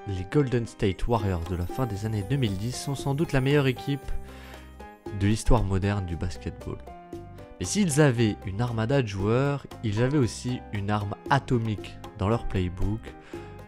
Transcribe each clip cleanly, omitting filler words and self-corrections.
les Golden State Warriors de la fin des années 2010 sont sans doute la meilleure équipe de l'histoire moderne du basketball. Mais s'ils avaient une armada de joueurs, ils avaient aussi une arme atomique dans leur playbook,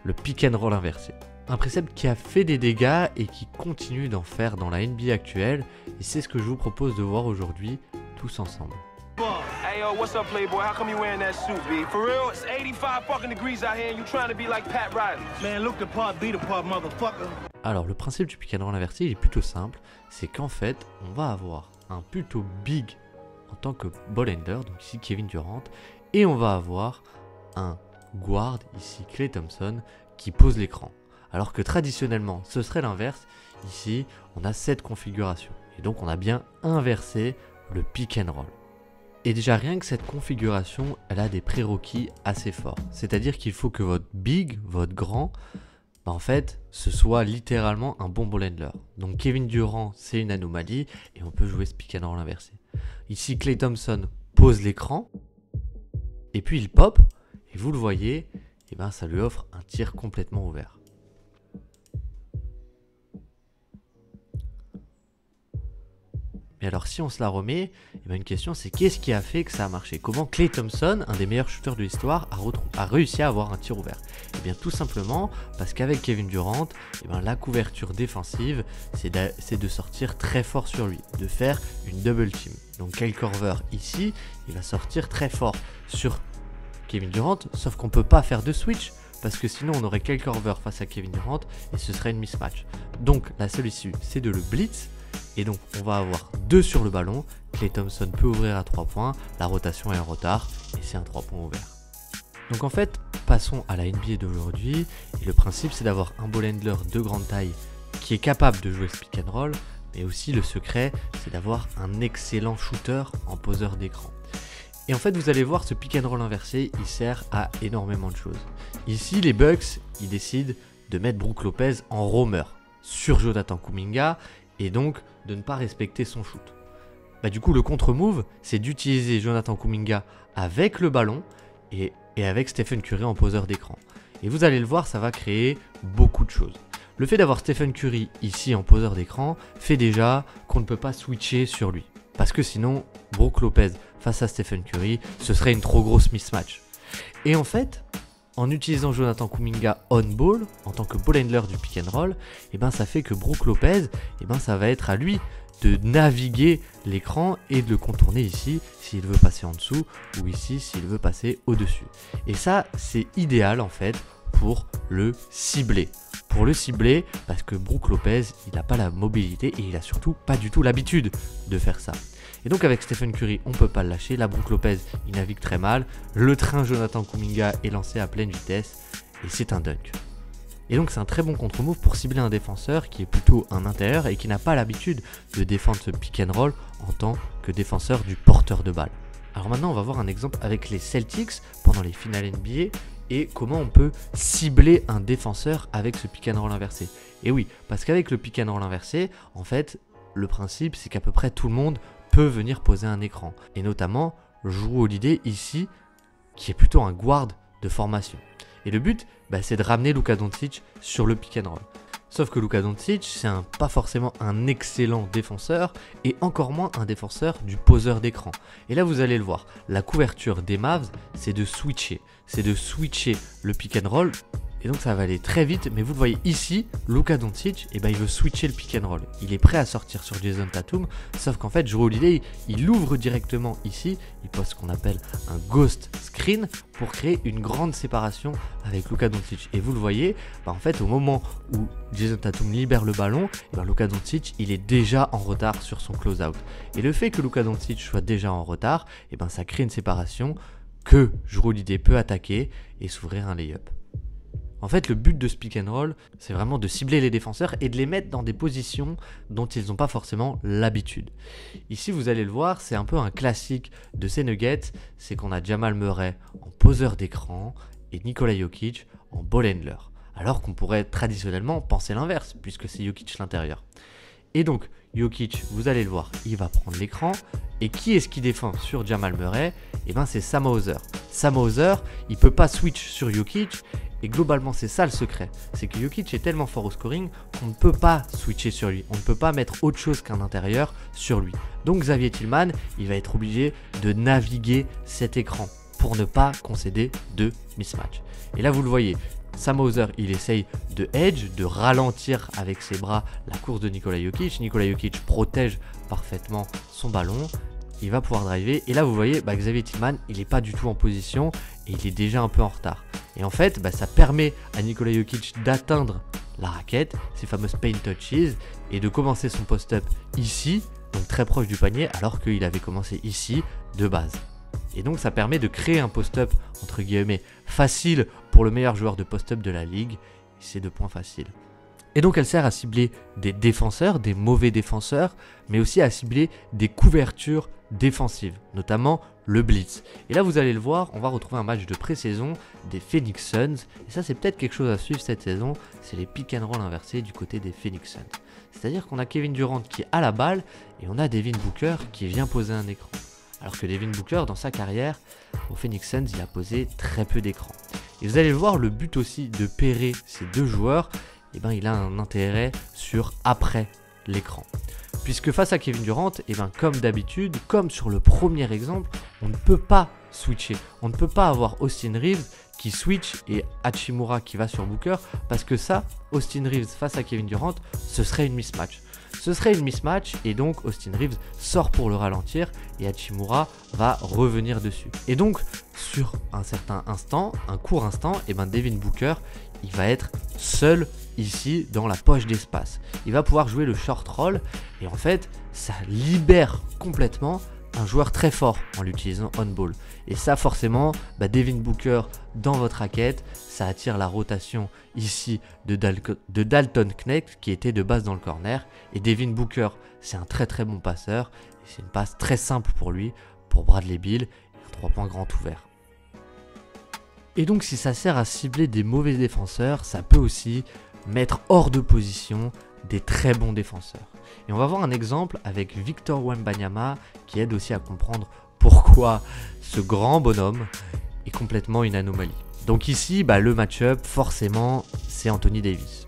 le pick and roll inversé. Un précepte qui a fait des dégâts et qui continue d'en faire dans la NBA actuelle, et c'est ce que je vous propose de voir aujourd'hui tous ensemble. Hey yo, what's up, Playboy? How come you wearing that suit, B? For real, it's 85 fucking degrees out here and you trying to be like Pat Riley. Man, look the part, be the part, motherfucker. Alors, le principe du pick and roll inversé, il est plutôt simple. C'est qu'en fait, on va avoir un plutôt big en tant que ball handler, donc ici Kevin Durant, et on va avoir un guard, ici Klay Thompson, qui pose l'écran. Alors que traditionnellement, ce serait l'inverse. Ici, on a cette configuration. Et donc, on a bien inversé le pick and roll. Et déjà rien que cette configuration, elle a des prérequis assez forts. C'est-à-dire qu'il faut que votre big, votre grand, en fait, ce soit littéralement un bon ball handler. Donc Kevin Durant, c'est une anomalie et on peut jouer ce pick and roll inversé. Ici, Klay Thompson pose l'écran et puis il pop et vous le voyez, et ben ça lui offre un tir complètement ouvert. Mais alors si on se la remet, une question c'est qu'est-ce qui a fait que ça a marché? Comment Klay Thompson, un des meilleurs shooters de l'histoire, a réussi à avoir un tir ouvert? Et bien tout simplement parce qu'avec Kevin Durant, la couverture défensive, c'est de sortir très fort sur lui, de faire une double team. Donc Kyle Korver ici, il va sortir très fort sur Kevin Durant, sauf qu'on ne peut pas faire de switch, parce que sinon on aurait Kyle Korver face à Kevin Durant et ce serait une mismatch. Donc la seule issue, c'est de le blitz. Et donc on va avoir 2 sur le ballon, Klay Thompson peut ouvrir à 3 points, la rotation est en retard et c'est un 3 points ouvert. Donc en fait, passons à la NBA d'aujourd'hui, et le principe c'est d'avoir un ball handler de grande taille qui est capable de jouer ce pick and roll, mais aussi le secret c'est d'avoir un excellent shooter en poseur d'écran. Et en fait vous allez voir, ce pick and roll inversé il sert à énormément de choses. Ici les Bucks ils décident de mettre Brook Lopez en roamer sur Jonathan Kuminga, et donc de ne pas respecter son shoot. Du coup le contre-move c'est d'utiliser Jonathan Kuminga avec le ballon et avec Stephen Curry en poseur d'écran. Et vous allez le voir, ça va créer beaucoup de choses. Le fait d'avoir Stephen Curry ici en poseur d'écran fait déjà qu'on ne peut pas switcher sur lui. Parce que sinon Brook Lopez face à Stephen Curry, ce serait une trop grosse mismatch. Et en fait, en utilisant Jonathan Kuminga on-ball, en tant que ball handler du pick and roll, ça fait que Brook Lopez, ça va être à lui de naviguer l'écran et de le contourner ici s'il veut passer en dessous ou ici s'il veut passer au-dessus. Et ça, c'est idéal en fait pour le cibler. Pour le cibler, parce que Brook Lopez, il n'a pas la mobilité et il n'a surtout pas du tout l'habitude de faire ça. Et donc avec Stephen Curry, on ne peut pas le lâcher. Là, Brook Lopez, il navigue très mal. Le train Jonathan Kuminga est lancé à pleine vitesse et c'est un dunk. Et donc c'est un très bon contre-move pour cibler un défenseur qui est plutôt un intérieur et qui n'a pas l'habitude de défendre ce pick and roll en tant que défenseur du porteur de balle. Alors maintenant, on va voir un exemple avec les Celtics pendant les finales NBA et comment on peut cibler un défenseur avec ce pick and roll inversé. Et oui, parce qu'avec le pick and roll inversé, en fait, le principe c'est qu'à peu près tout le monde peut venir poser un écran. Et notamment, Jrue Holiday ici, qui est plutôt un guard de formation. Et le but, c'est de ramener Luka Doncic sur le pick and roll. Sauf que Luka Doncic, c'est pas forcément un excellent défenseur et encore moins un défenseur du poseur d'écran. Et là, vous allez le voir, la couverture des Mavs, c'est de switcher. C'est de switcher le pick and roll. Et donc ça va aller très vite, mais vous le voyez ici, Luka Doncic, il veut switcher le pick and roll. Il est prêt à sortir sur Jason Tatum, sauf qu'en fait, Jrue Holiday, il ouvre directement ici, il pose ce qu'on appelle un ghost screen pour créer une grande séparation avec Luka Doncic. Et vous le voyez, en fait, au moment où Jason Tatum libère le ballon, Luka Doncic, il est déjà en retard sur son close-out. Et le fait que Luka Doncic soit déjà en retard, ça crée une séparation que Jrue Holiday peut attaquer et s'ouvrir un lay-up. En fait, le but de ce pick and roll, c'est vraiment de cibler les défenseurs et de les mettre dans des positions dont ils n'ont pas forcément l'habitude. Ici, vous allez le voir, c'est un peu un classique de ces Nuggets, c'est qu'on a Jamal Murray en poseur d'écran et Nikola Jokic en ball handler. Alors qu'on pourrait traditionnellement penser l'inverse, puisque c'est Jokic l'intérieur. Et donc, Jokic, vous allez le voir, il va prendre l'écran. Et qui est-ce qui défend sur Jamal Murray? Eh bien, c'est Sam Hauser. Sam Hauser, il ne peut pas switch sur Jokic. Et globalement, c'est ça le secret. C'est que Jokic est tellement fort au scoring qu'on ne peut pas switcher sur lui. On ne peut pas mettre autre chose qu'un intérieur sur lui. Donc, Xavier Tillman, il va être obligé de naviguer cet écran pour ne pas concéder de mismatch. Et là, vous le voyez. Sam Hauser, il essaye de edge, de ralentir avec ses bras la course de Nikola Jokic. Nikola Jokic protège parfaitement son ballon. Il va pouvoir driver. Et là, vous voyez, Xavier Tillman, il n'est pas du tout en position et il est déjà un peu en retard. Et en fait, ça permet à Nikola Jokic d'atteindre la raquette, ces fameuses paint touches, et de commencer son post-up ici, donc très proche du panier, alors qu'il avait commencé ici de base. Et donc ça permet de créer un post-up entre guillemets facile pour le meilleur joueur de post-up de la ligue. C'est 2 points faciles. Et donc elle sert à cibler des défenseurs, des mauvais défenseurs, mais aussi à cibler des couvertures défensives, notamment le blitz. Et là vous allez le voir, on va retrouver un match de pré-saison des Phoenix Suns. Et ça c'est peut-être quelque chose à suivre cette saison, c'est les pick and roll inversés du côté des Phoenix Suns. C'est-à-dire qu'on a Kevin Durant qui a la balle et on a Devin Booker qui vient poser un écran. Alors que Devin Booker, dans sa carrière, au Phoenix Suns, il a posé très peu d'écrans. Et vous allez le voir, le but aussi de pairer ces 2 joueurs, il a un intérêt sur après l'écran. Puisque face à Kevin Durant, comme d'habitude, comme sur le premier exemple, on ne peut pas switcher. On ne peut pas avoir Austin Reeves qui switch et Hachimura qui va sur Booker, parce que ça, Austin Reeves face à Kevin Durant, ce serait une mismatch. Ce serait une mismatch et donc Austin Reeves sort pour le ralentir et Hachimura va revenir dessus. Et donc sur un certain instant, un court instant, Devin Booker, il va être seul ici dans la poche d'espace. Il va pouvoir jouer le short roll et en fait ça libère complètement un joueur très fort en l'utilisant on-ball. Et ça forcément, Devin Booker dans votre raquette, ça attire la rotation ici de Dalton Knecht qui était de base dans le corner. Et Devin Booker, c'est un très très bon passeur. Et c'est une passe très simple pour lui, pour Bradley Beal, et un 3 points grand ouvert. Et donc si ça sert à cibler des mauvais défenseurs, ça peut aussi mettre hors de position des très bons défenseurs. Et on va voir un exemple avec Victor Wembanyama qui aide aussi à comprendre pourquoi ce grand bonhomme est complètement une anomalie. Donc ici, le match-up, forcément, c'est Anthony Davis.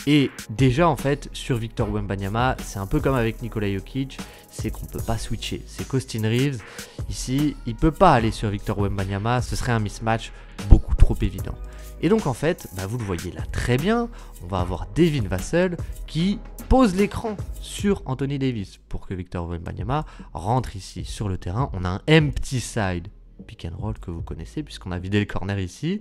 Et déjà, en fait, sur Victor Wembanyama, c'est un peu comme avec Nikola Jokic, c'est qu'on ne peut pas switcher. C'est qu'Austin Reeves, ici, il ne peut pas aller sur Victor Wembanyama, ce serait un mismatch beaucoup trop évident. Et donc en fait, vous le voyez là très bien, on va avoir Devin Vassell qui pose l'écran sur Anthony Davis pour que Victor Wembanyama rentre ici sur le terrain. On a un empty side pick and roll que vous connaissez puisqu'on a vidé le corner ici.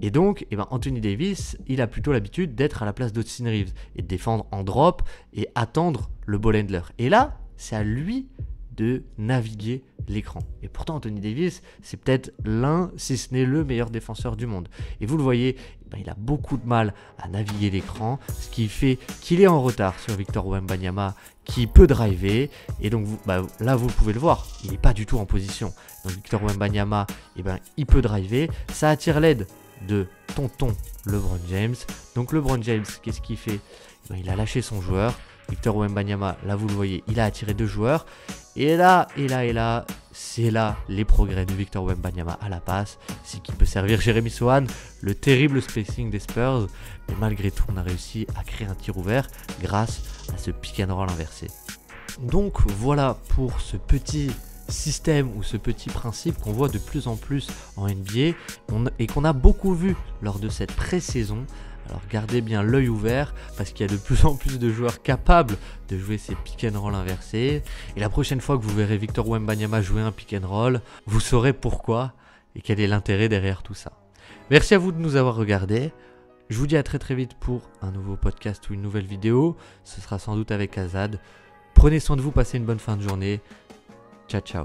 Et donc Anthony Davis, il a plutôt l'habitude d'être à la place d'Austin Reeves et de défendre en drop et attendre le ball handler. Et là, c'est à lui de naviguer l'écran. Et pourtant Anthony Davis, c'est peut-être l'un, si ce n'est le meilleur défenseur du monde. Et vous le voyez, il a beaucoup de mal à naviguer l'écran, ce qui fait qu'il est en retard sur Victor Wembanyama qui peut driver. Et donc là vous pouvez le voir, il n'est pas du tout en position. Donc Victor Wembanyama, il peut driver, ça attire l'aide de tonton LeBron James. Donc LeBron James, qu'est-ce qu'il fait? Il a lâché son joueur. Victor Wembanyama, là vous le voyez, il a attiré 2 joueurs. Et là, c'est là les progrès de Victor Wembanyama à la passe. C'est qui peut servir Jeremy Sohan, le terrible spacing des Spurs. Mais malgré tout, on a réussi à créer un tir ouvert grâce à ce pick and roll inversé. Donc voilà pour ce petit système ou ce petit principe qu'on voit de plus en plus en NBA et qu'on a beaucoup vu lors de cette pré-saison. Alors gardez bien l'œil ouvert parce qu'il y a de plus en plus de joueurs capables de jouer ces pick and roll inversés. Et la prochaine fois que vous verrez Victor Wembanyama jouer un pick and roll, vous saurez pourquoi et quel est l'intérêt derrière tout ça. Merci à vous de nous avoir regardés. Je vous dis à très vite pour un nouveau podcast ou une nouvelle vidéo. Ce sera sans doute avec Azad. Prenez soin de vous, passez une bonne fin de journée. Ciao ciao.